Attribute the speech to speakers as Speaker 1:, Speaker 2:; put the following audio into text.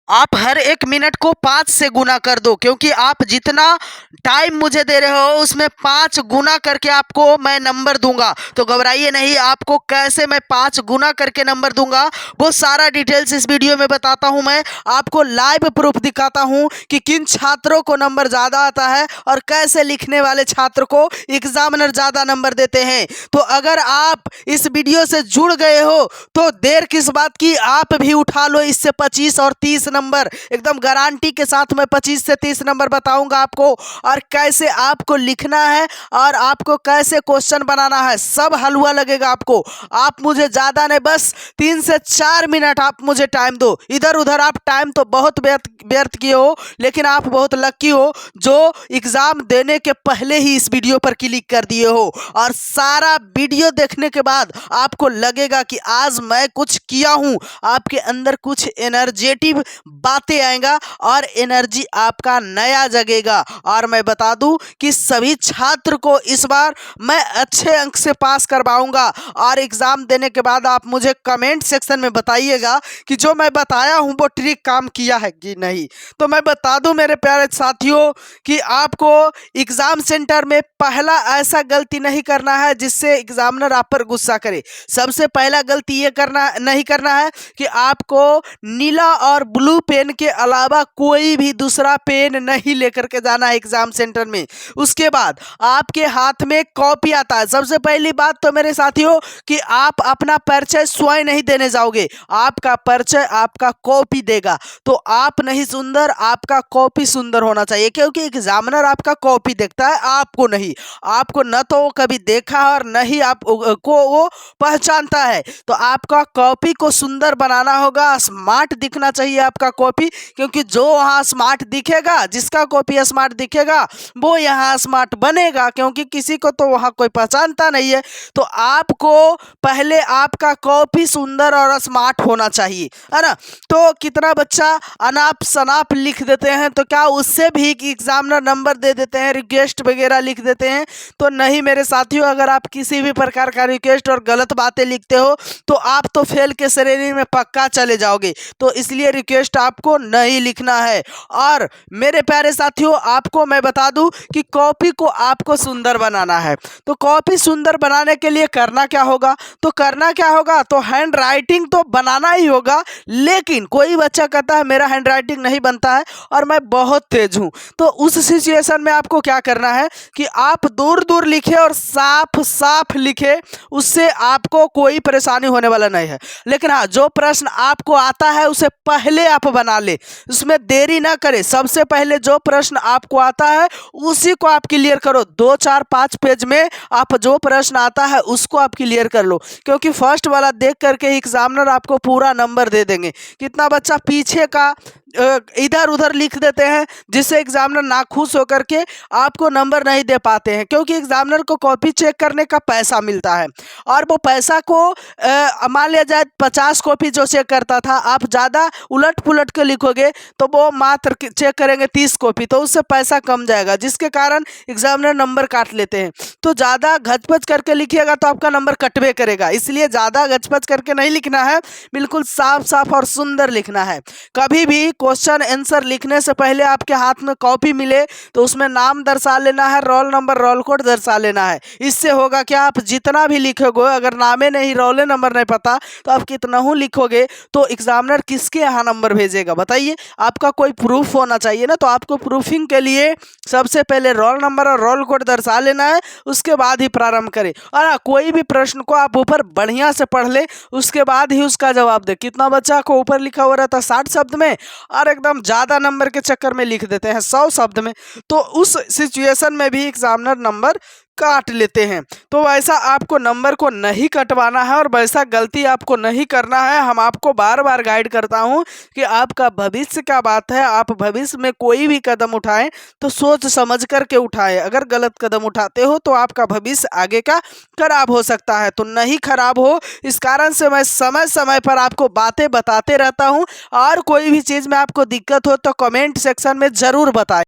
Speaker 1: आप हर एक मिनट को 5 से गुना कर दो, क्योंकि आप जितना टाइम मुझे दे रहे हो उसमें 5 गुना करके आपको मैं नंबर दूंगा। तो घबराइए नहीं, आपको कैसे मैं 5 गुना करके नंबर दूंगा वो सारा डिटेल्स इस वीडियो में बताता हूं। मैं आपको लाइव प्रूफ दिखाता हूं कि किन छात्रों को नंबर ज़्यादा आता है और कैसे लिखने वाले छात्र को एग्जामिनर ज़्यादा नंबर देते हैं। तो अगर आप इस वीडियो से जुड़ गए हो तो देर किस बात की, आप भी उठा लो इससे 25 और 30 नंबर। एकदम गारंटी के साथ मैं 25 से 30 नंबर बताऊंगा आपको, और कैसे आपको लिखना है और आपको कैसे क्वेश्चन बनाना है, सब हलवा लगेगा आपको। आप मुझे ज़्यादा नहीं, बस 3 से 4 मिनट आप मुझे टाइम दो। इधर उधर आप टाइम तो बहुत व्यर्थ किए हो, लेकिन आप बहुत लकी हो जो एग्ज़ाम देने के पहले ही इस वीडियो पर क्लिक कर दिए हो, और सारा वीडियो देखने के बाद आपको लगेगा कि आज मैं कुछ किया हूँ। आपके अंदर कुछ एनर्जेटिव बातें आएगा और एनर्जी आपका नया जगेगा। और मैं बता दूं कि सभी छात्र को इस बार मैं अच्छे अंक से पास करवाऊंगा, और एग्ज़ाम देने के बाद आप मुझे कमेंट सेक्शन में बताइएगा कि जो मैं बताया हूं वो ट्रिक काम किया है कि नहीं। तो मैं बता दूं मेरे प्यारे साथियों कि आपको एग्ज़ाम सेंटर में पहला ऐसा गलती नहीं करना है जिससे एग्जामिनर आप पर गुस्सा करे। सबसे पहला गलती ये नहीं करना है कि आपको नीला और ब्लू पेन के अलावा कोई भी दूसरा पेन नहीं लेकर के जाना है एग्जाम सेंटर में। उसके बाद आपके हाथ में कॉपी आता है। सबसे पहली बात तो मेरे साथियों कि आप अपना परिचय स्वयं नहीं देने जाओगे, आपका परिचय आपका कॉपी देगा। तो आप नहीं सुंदर, आपका कॉपी सुंदर होना चाहिए, क्योंकि एग्जामिनर आपका कॉपी देखता है, आपको नहीं। आपको न तो वो कभी देखा और न ही आपको वो पहचानता है। तो आपका कॉपी को सुंदर बनाना होगा, स्मार्ट दिखना चाहिए आपका कॉपी, क्योंकि जो वहाँ स्मार्ट दिखेगा, जिसका कॉपी स्मार्ट दिखेगा वो यहाँ स्मार्ट बनेगा, क्योंकि किसी को तो वहाँ कोई पहचानता नहीं है। तो आपको पहले आपका कॉपी सुंदर और स्मार्ट होना चाहिए, है ना। तो कितना बच्चा अनाप शनाप लिख देते हैं, तो क्या उससे भी एग्जामिनर नंबर दे देते हैं, रिक्वेस्ट वगैरह लिख देते हैं? तो नहीं मेरे साथियों, अगर आप किसी भी प्रकार का रिक्वेस्ट और गलत बातें लिखते हो तो आप तो फेल के श्रेणी में पक्का चले जाओगे। तो इसलिए रिक्वेस्ट आपको नहीं लिखना है। और मेरे प्यारे साथियों, आपको मैं बता दूं कि कॉपी को आपको सुंदर बनाना है। तो कॉपी सुंदर बनाने के लिए करना क्या होगा, तो हैंड राइटिंग तो बनाना ही होगा। लेकिन कोई बच्चा कहता है मेरा हैंड राइटिंग नहीं बनता है और मैं बहुत तेज हूं, तो उस सिचुएशन में आपको क्या करना है कि आप दूर दूर लिखे और साफ साफ लिखे, उससे आपको कोई परेशानी होने वाला नहीं है। लेकिन हाँ, जो प्रश्न आपको आता है उसे पहले आप बना ले, उसमें देरी ना करें। सबसे पहले जो प्रश्न आपको आता है उसी को आप क्लियर करो। 2 4 5 पेज में आप जो प्रश्न आता है उसको आप क्लियर कर लो, क्योंकि फर्स्ट वाला देख करके एग्जामिनर आपको पूरा नंबर दे देंगे। कितना बच्चा पीछे का इधर उधर लिख देते हैं, जिससे एग्जामिनर नाखुश होकर के आपको नंबर नहीं दे पाते हैं, क्योंकि एग्जामिनर को कॉपी चेक करने का पैसा मिलता है। और वो पैसा को मान लिया जाए 50 कॉपी जो चेक करता था, आप ज़्यादा उलट पुलट के लिखोगे तो वो मात्र चेक करेंगे 30 कॉपी, तो उससे पैसा कम जाएगा, जिसके कारण एग्जामिनर नंबर काट लेते हैं। तो ज़्यादा घचपच करके लिखिएगा तो आपका नंबर कटवे करेगा, इसलिए ज़्यादा घचपच करके नहीं लिखना है, बिल्कुल साफ साफ और सुंदर लिखना है। कभी भी क्वेश्चन आंसर लिखने से पहले आपके हाथ में कॉपी मिले तो उसमें नाम दर्शा लेना है, रोल नंबर रोल कोड दर्शा लेना है। इससे होगा क्या, आप जितना भी लिखोगे, अगर नामे नहीं रोले नंबर नहीं पता तो आप कितना ही लिखोगे तो एग्जामिनर किसके यहाँ नंबर भेजेगा बताइए। आपका कोई प्रूफ होना चाहिए ना। तो आपको प्रूफिंग के लिए सबसे पहले रोल नंबर और रोल कोड दर्शा लेना है, उसके बाद ही प्रारंभ करें। और हाँ, कोई भी प्रश्न को आप ऊपर बढ़िया से पढ़ ले, उसके बाद ही उसका जवाब दे। कितना बच्चा को ऊपर लिखा हुआ रहता 60 शब्द में, और एकदम ज़्यादा नंबर के चक्कर में लिख देते हैं 100 शब्द में, तो उस सिचुएशन में भी एग्जामिनर नंबर काट लेते हैं। तो वैसा आपको नंबर को नहीं कटवाना है और वैसा गलती आपको नहीं करना है। हम आपको बार बार गाइड करता हूं कि आपका भविष्य क्या बात है, आप भविष्य में कोई भी कदम उठाएं तो सोच समझ करके उठाएं। अगर गलत कदम उठाते हो तो आपका भविष्य आगे का खराब हो सकता है। तो नहीं खराब हो, इस कारण से मैं समय समय पर आपको बातें बताते रहता हूँ। और कोई भी चीज़ में आपको दिक्कत हो तो कमेंट सेक्शन में ज़रूर बताएं।